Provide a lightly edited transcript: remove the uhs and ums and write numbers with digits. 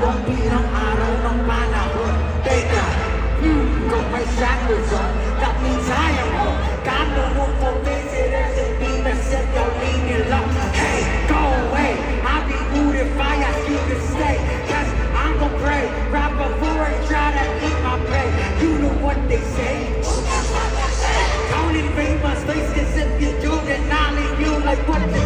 Habang bilang araw ng panahon. Teka, kung may shackles on, that means I am home. Got no room for visitors and demons if you'll leave me alone. Hey, go away, I'll be rude if I ask you to stay. Cause I'm gon' pray, right before I try to eat my prey. You know what they say. Don't invade my space, cause if you do, then I'll leave you like what they